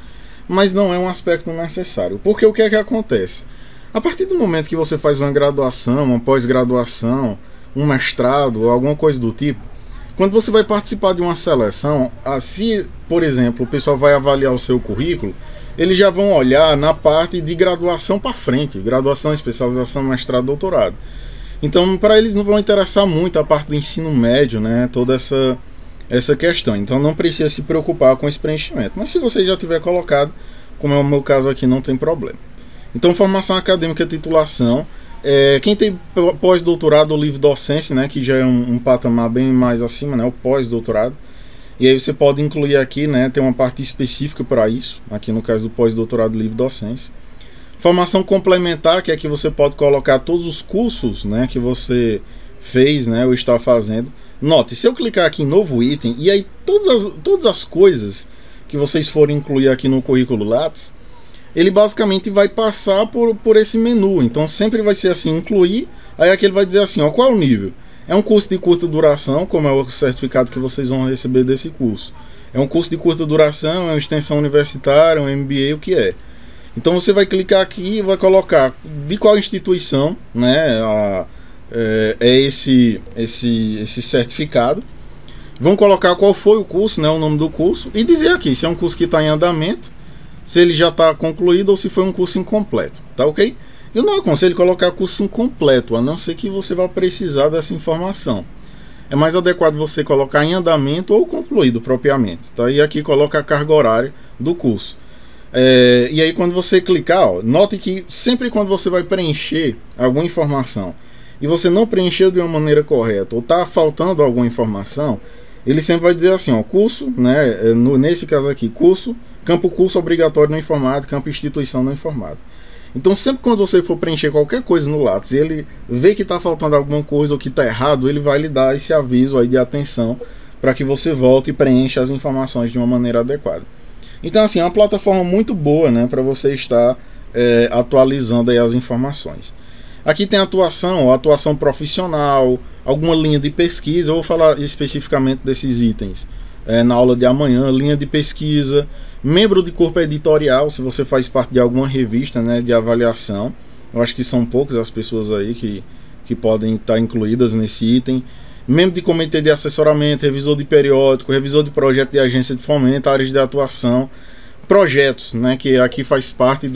mas não é um aspecto necessário. Porque o que é que acontece? A partir do momento que você faz uma graduação, uma pós-graduação, um mestrado ou alguma coisa do tipo, quando você vai participar de uma seleção, se, por exemplo, o pessoal vai avaliar o seu currículo, eles já vão olhar na parte de graduação para frente, graduação, especialização, mestrado, doutorado. Então, para eles não vão interessar muito a parte do ensino médio, né? Toda essa questão. Então, não precisa se preocupar com esse preenchimento. Mas se você já tiver colocado, como é o meu caso aqui, não tem problema. Então, formação acadêmica, titulação. Quem tem pós-doutorado ou livre docência, né? Que já é um patamar bem mais acima, né? O pós-doutorado. E aí você pode incluir aqui, né? Tem uma parte específica para isso. Aqui no caso do pós-doutorado livre docência. Formação complementar, que é que você pode colocar todos os cursos, né, que você fez, né, ou está fazendo. Note, se eu clicar aqui em novo item, e aí todas as coisas que vocês forem incluir aqui no currículo Lattes, ele basicamente vai passar por esse menu. Então sempre vai ser assim, incluir, aí aqui ele vai dizer assim, ó, qual é o nível? É um curso de curta duração, como é o certificado que vocês vão receber desse curso. É um curso de curta duração, é uma extensão universitária, um MBA, o que é? Então você vai clicar aqui e vai colocar de qual instituição, né, esse certificado. vão colocar qual foi o curso, né, o nome do curso, e dizer aqui se é um curso que está em andamento, se ele já está concluído ou se foi um curso incompleto, tá ok? Eu não aconselho colocar curso incompleto, a não ser que você vá precisar dessa informação. É mais adequado você colocar em andamento ou concluído propriamente, tá? E aqui coloca a carga horária do curso. E aí quando você clicar, ó, note que sempre quando você vai preencher alguma informação e você não preencheu de uma maneira correta ou está faltando alguma informação, ele sempre vai dizer assim, ó, curso, né, nesse caso aqui, curso, campo curso obrigatório não informado, campo instituição não informado. Então sempre quando você for preencher qualquer coisa no Lattes e ele vê que está faltando alguma coisa ou que está errado, ele vai lhe dar esse aviso aí de atenção para que você volte e preencha as informações de uma maneira adequada. Então assim, é uma plataforma muito boa, né, para você estar atualizando aí as informações. Aqui tem atuação, atuação profissional, alguma linha de pesquisa. Eu vou falar especificamente desses itens na aula de amanhã. Linha de pesquisa, membro de corpo editorial, se você faz parte de alguma revista, né, de avaliação. Eu acho que são poucas as pessoas aí que podem estar incluídas nesse item. Membro de comitê de assessoramento, revisor de periódico, revisor de projeto de agência de fomento, áreas de atuação, projetos, né, que aqui faz parte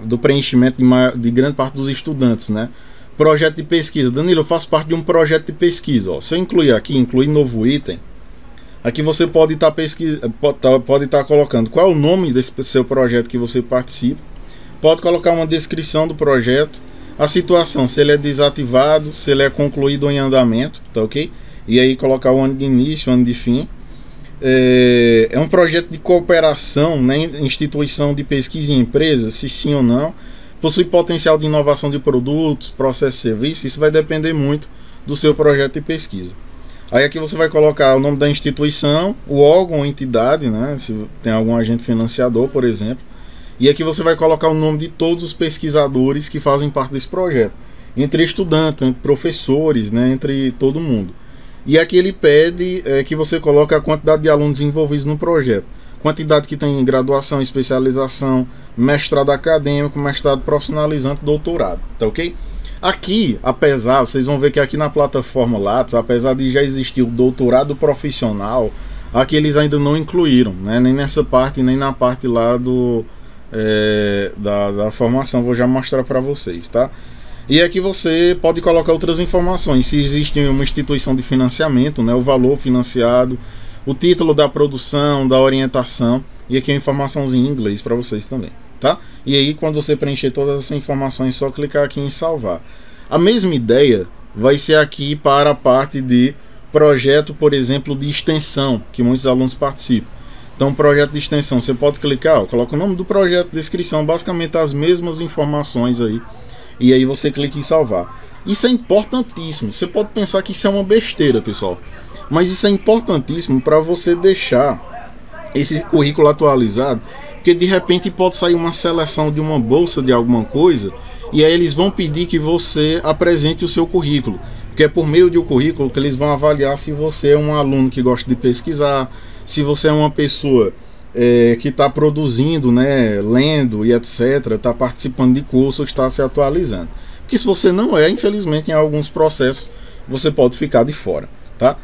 do preenchimento de grande parte dos estudantes, né? Projeto de pesquisa. Danilo, eu faço parte de um projeto de pesquisa. Ó. Se eu incluir aqui, incluir novo item, aqui você pode estar colocando qual é o nome desse seu projeto que você participa, pode colocar uma descrição do projeto, a situação, se ele é desativado, se ele é concluído ou em andamento, tá ok? E aí colocar o ano de início, o ano de fim. É um projeto de cooperação, né, instituição de pesquisa em empresas, se sim ou não, possui potencial de inovação de produtos, processos e serviços. Isso vai depender muito do seu projeto de pesquisa. Aí aqui você vai colocar o nome da instituição, o órgão ou entidade, né, se tem algum agente financiador, por exemplo. E aqui você vai colocar o nome de todos os pesquisadores que fazem parte desse projeto, entre estudantes, entre professores, né, entre todo mundo. E aqui ele pede que você coloque a quantidade de alunos envolvidos no projeto. Quantidade que tem em graduação, especialização, mestrado acadêmico, mestrado profissionalizante, doutorado, tá ok? Aqui, apesar, vocês vão ver que aqui na plataforma Lattes, apesar de já existir o doutorado profissional, aqui eles ainda não incluíram, né? Nem nessa parte, nem na parte lá da formação. Vou já mostrar para vocês, tá? E aqui você pode colocar outras informações, se existe uma instituição de financiamento, né, o valor financiado, o título da produção, da orientação, e aqui a informaçãozinha em inglês para vocês também, tá? E aí quando você preencher todas essas informações, é só clicar aqui em salvar. A mesma ideia vai ser aqui para a parte de projeto, por exemplo, de extensão, que muitos alunos participam. Então, projeto de extensão, você pode clicar, ó, coloca o nome do projeto, descrição, basicamente as mesmas informações aí. E aí você clica em salvar. Isso é importantíssimo. Você pode pensar que isso é uma besteira, pessoal, mas isso é importantíssimo para você deixar esse currículo atualizado, porque de repente pode sair uma seleção de uma bolsa de alguma coisa, e aí eles vão pedir que você apresente o seu currículo, porque é por meio do currículo que eles vão avaliar se você é um aluno que gosta de pesquisar, se você é uma pessoa que está produzindo, né, lendo e etc, está participando de curso, está se atualizando. Porque se você não é, infelizmente, em alguns processos você pode ficar de fora, tá?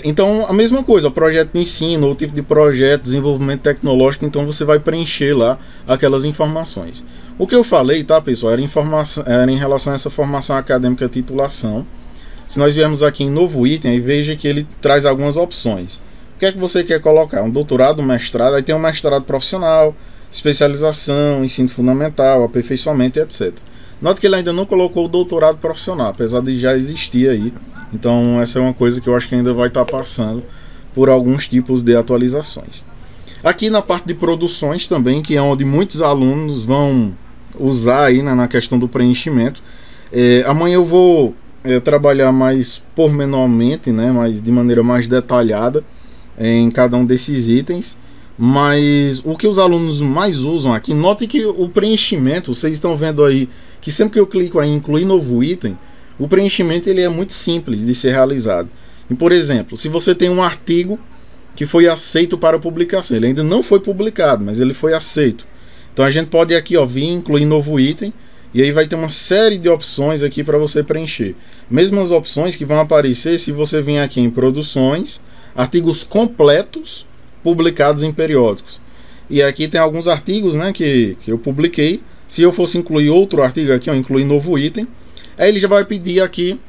Então a mesma coisa, o projeto de ensino, o tipo de projeto, desenvolvimento tecnológico, então você vai preencher lá aquelas informações. O que eu falei, tá, pessoal, era em relação a essa formação acadêmica titulação. Se nós viermos aqui em novo item, aí veja que ele traz algumas opções. O que é que você quer colocar? Um doutorado, um mestrado, aí tem um mestrado profissional, especialização, ensino fundamental, aperfeiçoamento, etc. Note que ele ainda não colocou o doutorado profissional, apesar de já existir aí. Então essa é uma coisa que eu acho que ainda vai estar passando por alguns tipos de atualizações. Aqui na parte de produções também, que é onde muitos alunos vão usar aí na questão do preenchimento. Amanhã eu vou trabalhar mais pormenormente, né, mas de maneira mais detalhada em cada um desses itens, mas o que os alunos mais usam aqui, note que o preenchimento, vocês estão vendo aí, que sempre que eu clico em incluir novo item, o preenchimento ele é muito simples de ser realizado. E, por exemplo, se você tem um artigo que foi aceito para publicação, ele ainda não foi publicado, mas ele foi aceito, então a gente pode aqui, ó, vir incluir novo item, E aí vai ter uma série de opções aqui para você preencher. Mesmas opções que vão aparecer se você vir aqui em produções, artigos completos publicados em periódicos. E aqui tem alguns artigos, né, que eu publiquei. Se eu fosse incluir outro artigo aqui, incluir novo item, aí ele já vai pedir aqui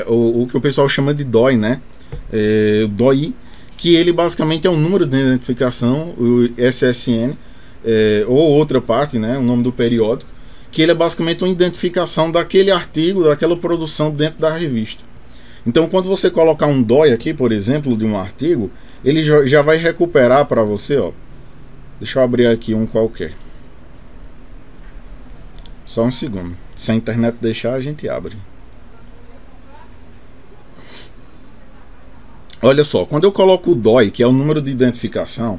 o que o pessoal chama de DOI, né? O DOI, que ele basicamente é um número de identificação, o SSN, ou outra parte, né, o nome do periódico, que ele é basicamente uma identificação daquele artigo, daquela produção dentro da revista. Então, quando você colocar um DOI aqui, por exemplo, de um artigo, ele já vai recuperar para você, ó. Deixa eu abrir aqui um qualquer. Só um segundo. Se a internet deixar, a gente abre. Olha só, quando eu coloco o DOI, que é o número de identificação,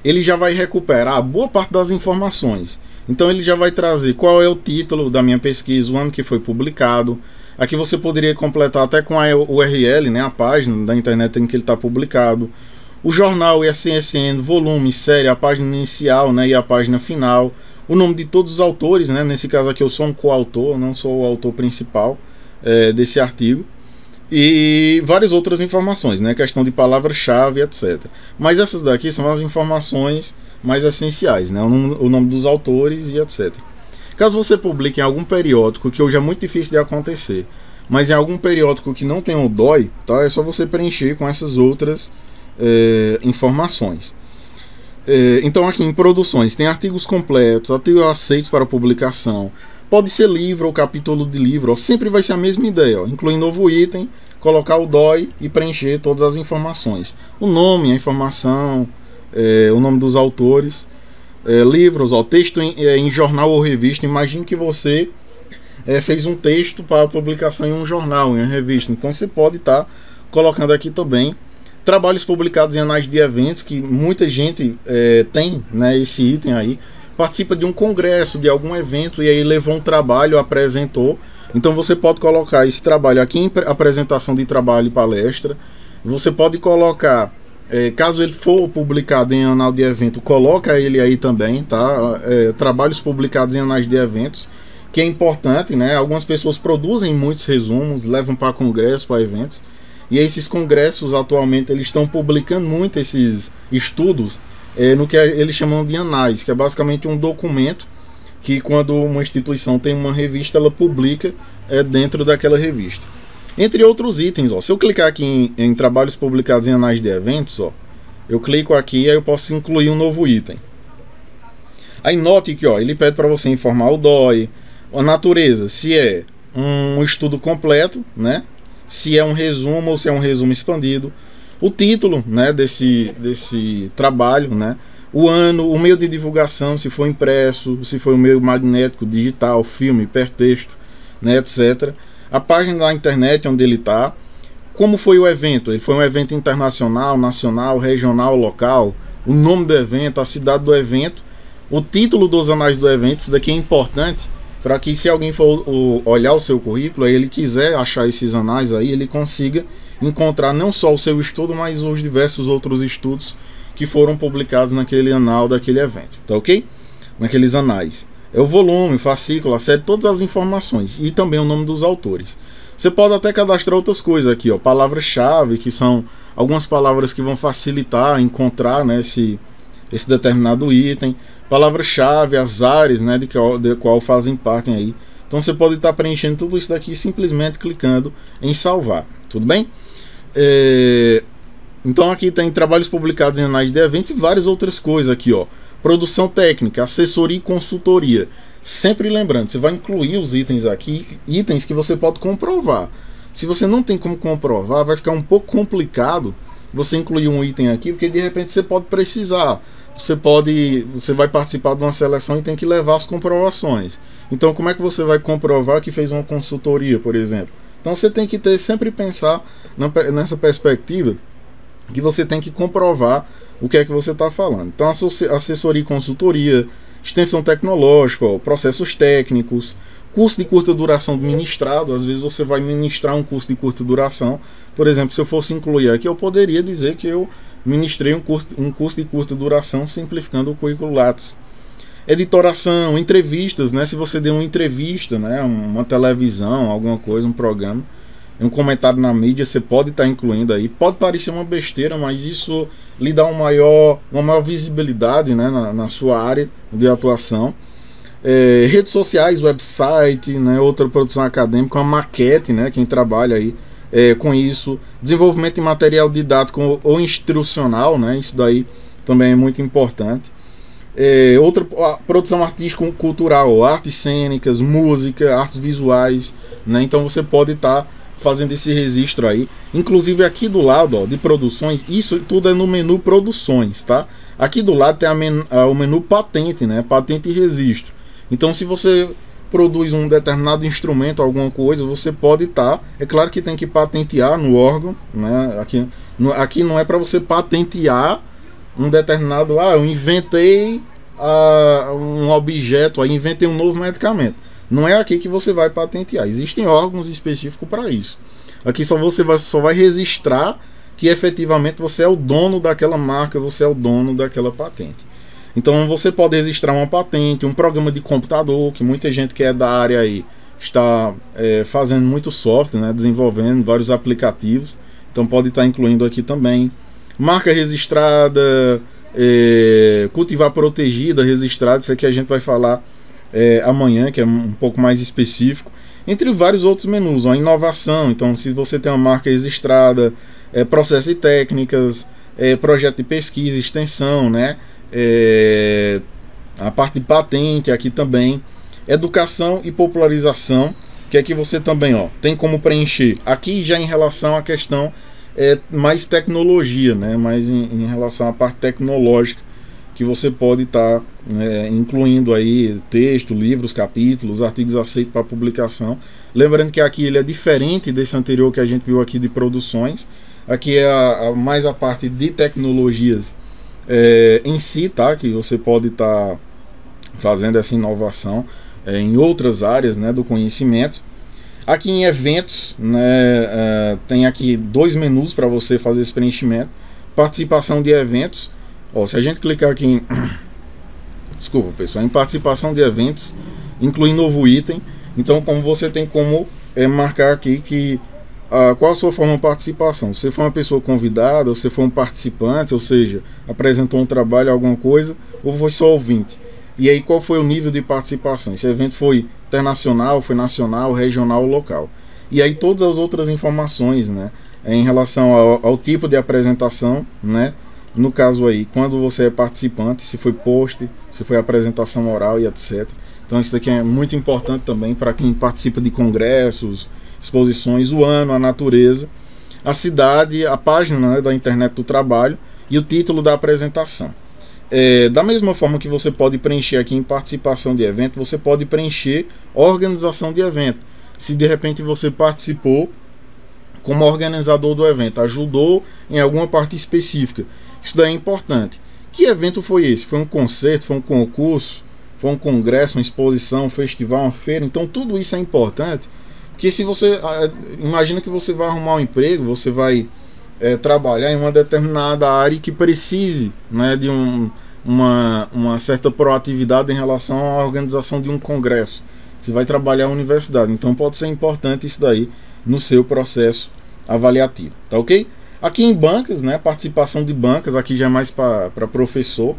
ele já vai recuperar boa parte das informações. Então ele já vai trazer qual é o título da minha pesquisa, o ano que foi publicado. Aqui você poderia completar até com a URL, né, a página da internet em que ele está publicado. O jornal e a CSN, volume, série, a página inicial, né, e a página final. O nome de todos os autores, né, nesse caso aqui eu sou um coautor, não sou o autor principal desse artigo. E várias outras informações, né, questão de palavra-chave, etc. Mas essas daqui são as informações mais essenciais, né, o nome dos autores e etc. Caso você publique em algum periódico, que hoje é muito difícil de acontecer, mas em algum periódico que não tem o DOI, tá, é só você preencher com essas outras informações. Então aqui em produções tem artigos completos, artigos aceitos para publicação, pode ser livro ou capítulo de livro, ó, sempre vai ser a mesma ideia, ó, incluir novo item, colocar o DOI e preencher todas as informações, o nome, a informação, o nome dos autores, livros, ó, texto em jornal ou revista. Imagine que você fez um texto para publicação em um jornal, em uma revista, então você pode estar colocando aqui também trabalhos publicados em anais de eventos, que muita gente tem, né, esse item aí, participa de um congresso, de algum evento, e aí levou um trabalho, apresentou. Então você pode colocar esse trabalho aqui em apresentação de trabalho e palestra. Você pode colocar, caso ele for publicado em anal de evento, coloca ele aí também, tá? Trabalhos publicados em anais de eventos, que é importante, né? Algumas pessoas produzem muitos resumos, levam para congressos, para eventos. E esses congressos atualmente eles estão publicando muito esses estudos no que eles chamam de anais, que é basicamente um documento que, quando uma instituição tem uma revista, ela publica dentro daquela revista. Entre outros itens, ó, se eu clicar aqui em trabalhos publicados em anais de eventos, ó, eu clico aqui e aí eu posso incluir um novo item. Aí note que, ó, ele pede para você informar o DOI, a natureza, se é um estudo completo, né? Se é um resumo ou se é um resumo expandido, o título, né, desse trabalho, né, o ano, o meio de divulgação, se for impresso, se for o meio magnético, digital, filme, hipertexto, né, etc. A página da internet onde ele está, como foi o evento, ele foi um evento internacional, nacional, regional, local, o nome do evento, a cidade do evento, o título dos anais do evento. Isso daqui é importante para que, se alguém for olhar o seu currículo e ele quiser achar esses anais aí, ele consiga encontrar não só o seu estudo, mas os diversos outros estudos que foram publicados naquele anal daquele evento, tá ok? Naqueles anais. É o volume, fascículo, a série, todas as informações e também o nome dos autores. Você pode até cadastrar outras coisas aqui, ó, palavras-chave, que são algumas palavras que vão facilitar encontrar, né, esse determinado item, palavras-chave, as áreas, né, de qual fazem parte aí. Então você pode estar preenchendo tudo isso daqui simplesmente clicando em salvar, tudo bem? Então aqui tem trabalhos publicados em anais de eventos e várias outras coisas aqui, ó. Produção técnica, assessoria e consultoria. Sempre lembrando, você vai incluir os itens aqui, itens que você pode comprovar. Se você não tem como comprovar, vai ficar um pouco complicado você incluir um item aqui, porque de repente você pode precisar. Você vai participar de uma seleção e tem que levar as comprovações. Então como é que você vai comprovar que fez uma consultoria, por exemplo? Então você tem que sempre pensar nessa perspectiva, que você tem que comprovar o que é que você está falando. Então assessoria e consultoria, extensão tecnológica, ó, processos técnicos, curso de curta duração ministrado. Às vezes você vai ministrar um curso de curta duração. Por exemplo, se eu fosse incluir aqui, eu poderia dizer que eu ministrei um curso de curta duração simplificando o currículo Lattes. editoração, entrevistas, né? Se você deu uma entrevista, né? Uma televisão, alguma coisa, um programa, um comentário na mídia, você pode estar incluindo aí. Pode parecer uma besteira, mas isso lhe dá uma maior visibilidade, né? Na sua área de atuação. Redes sociais, website, né? Outra produção acadêmica, uma maquete, né? Quem trabalha aí com isso, desenvolvimento de material didático ou instrucional, né? Isso daí também é muito importante. Outra produção artístico-cultural, artes cênicas, música, artes visuais, né? Então você pode estar fazendo esse registro aí. Inclusive aqui do lado, ó, de produções, isso tudo é no menu produções, tá? Aqui do lado tem o menu patente, né? Patente e registro. Então se você produz um determinado instrumento, alguma coisa, você pode estar, é claro que tem que patentear no órgão, né? Aqui não é para você patentear um determinado, eu inventei um objeto, aí inventei um novo medicamento. Não é aqui que você vai patentear. Existem órgãos específicos para isso. Aqui você só vai registrar que efetivamente você é o dono daquela marca, você é o dono daquela patente. Então você pode registrar uma patente, um programa de computador, que muita gente que é da área aí está fazendo muito software, né, desenvolvendo vários aplicativos. Então pode estar incluindo aqui também. Marca registrada, cultivar protegida, registrada, isso aqui a gente vai falar amanhã, que é um pouco mais específico, entre vários outros menus, ó, inovação. Então se você tem uma marca registrada, processo e técnicas, projeto de pesquisa, extensão, né? A parte de patente aqui também, educação e popularização, que aqui você também, ó, tem como preencher. Aqui já em relação à questão mais tecnologia, né? Mais em relação à parte tecnológica, que você pode estar incluindo aí texto, livros, capítulos, artigos aceitos para publicação. Lembrando que aqui ele é diferente desse anterior que a gente viu aqui de produções. Aqui é mais a parte de tecnologias em si, tá? Que você pode estar fazendo essa inovação em outras áreas, né, do conhecimento. Aqui em eventos, né, tem aqui 2 menus para você fazer esse preenchimento. Participação de eventos. Ó, se a gente clicar aqui em desculpa pessoal, em participação de eventos, inclui novo item. Então como você tem como marcar aqui que qual a sua forma de participação. Você foi uma pessoa convidada, você foi um participante, ou seja, apresentou um trabalho, alguma coisa, ou foi só ouvinte. E aí qual foi o nível de participação? Esse evento foi internacional, foi nacional, regional ou local. E aí todas as outras informações, né, em relação ao tipo de apresentação, né? No caso aí, quando você é participante, se foi post, se foi apresentação oral e etc. Então isso daqui é muito importante também para quem participa de congressos, exposições, o ano, a natureza, a cidade, a página, né, da internet do trabalho e o título da apresentação. Da mesma forma que você pode preencher aqui em participação de evento, você pode preencher organização de evento. Se de repente você participou como organizador do evento, ajudou em alguma parte específica, isso daí é importante. Que evento foi esse? Foi um concerto, foi um concurso, foi um congresso, uma exposição, um festival, uma feira? Então tudo isso é importante, porque se você imagina que você vai arrumar um emprego, você vai trabalhar em uma determinada área que precise, né, de uma certa proatividade em relação à organização de um congresso. Você vai trabalhar na universidade, então pode ser importante isso daí no seu processo avaliativo, tá ok? Aqui em bancas, né, participação de bancas, aqui já é mais para professor,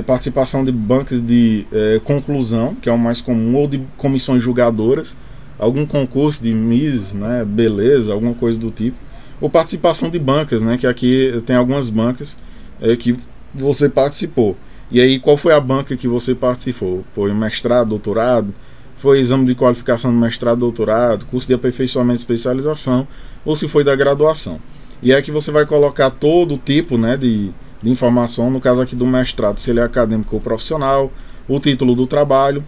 participação de bancas de conclusão, que é o mais comum, ou de comissões julgadoras, algum concurso de Miss, né, beleza, alguma coisa do tipo, ou participação de bancas, né, que aqui tem algumas bancas que você participou. E aí qual foi a banca que você participou? Foi mestrado, doutorado, foi exame de qualificação de mestrado, doutorado, curso de aperfeiçoamento e especialização, ou se foi da graduação. E é que você vai colocar todo tipo, né, de informação, no caso aqui do mestrado, se ele é acadêmico ou profissional, o título do trabalho,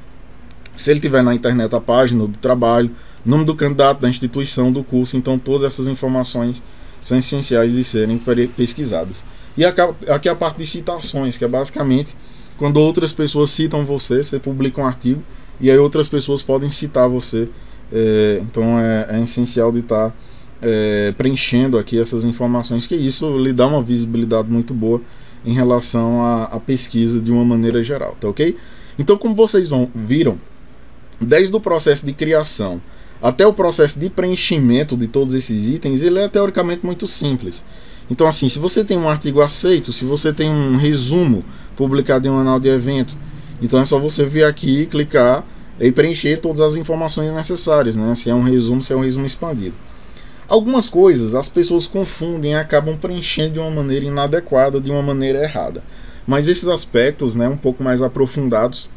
se ele tiver na internet a página do trabalho, nome do candidato, da instituição, do curso. Então todas essas informações são essenciais de serem pesquisadas. E aqui a parte de citações, que é basicamente quando outras pessoas citam você, você publica um artigo e aí outras pessoas podem citar você. Então é essencial de estar preenchendo aqui essas informações, que isso lhe dá uma visibilidade muito boa em relação à pesquisa de uma maneira geral, tá ok? Então, como vocês viram, desde o processo de criação até o processo de preenchimento de todos esses itens, ele é teoricamente muito simples. Então, assim, se você tem um artigo aceito, se você tem um resumo publicado em um anal de evento, então é só você vir aqui, clicar e preencher todas as informações necessárias, né? Se é um resumo expandido. Algumas coisas as pessoas confundem e acabam preenchendo de uma maneira inadequada, de uma maneira errada. Mas esses aspectos, né, um pouco mais aprofundados,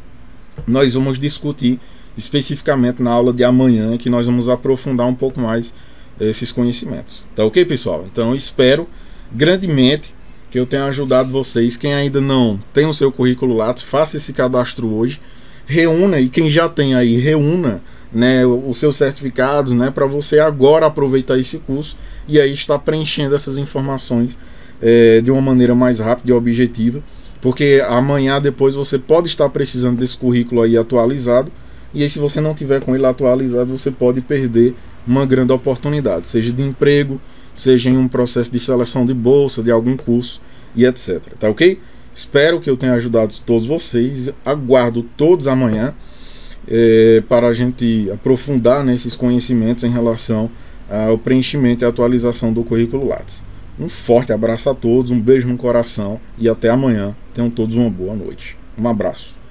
nós vamos discutir especificamente na aula de amanhã, que nós vamos aprofundar um pouco mais esses conhecimentos. Tá ok, pessoal? Então eu espero grandemente que eu tenha ajudado vocês. Quem ainda não tem o seu currículo Lattes, faça esse cadastro hoje, reúna, e quem já tem aí, reúna, né, os seus certificados, né, para você agora aproveitar esse curso e aí estar preenchendo essas informações de uma maneira mais rápida e objetiva, porque amanhã depois você pode estar precisando desse currículo aí atualizado, e aí se você não tiver com ele atualizado, você pode perder uma grande oportunidade, seja de emprego, seja em um processo de seleção de bolsa, de algum curso e etc. Tá ok? Espero que eu tenha ajudado todos vocês, aguardo todos amanhã para a gente aprofundar nesses conhecimentos em relação ao preenchimento e atualização do currículo Lattes. Um forte abraço a todos, um beijo no coração e até amanhã. Tenham todos uma boa noite. Um abraço.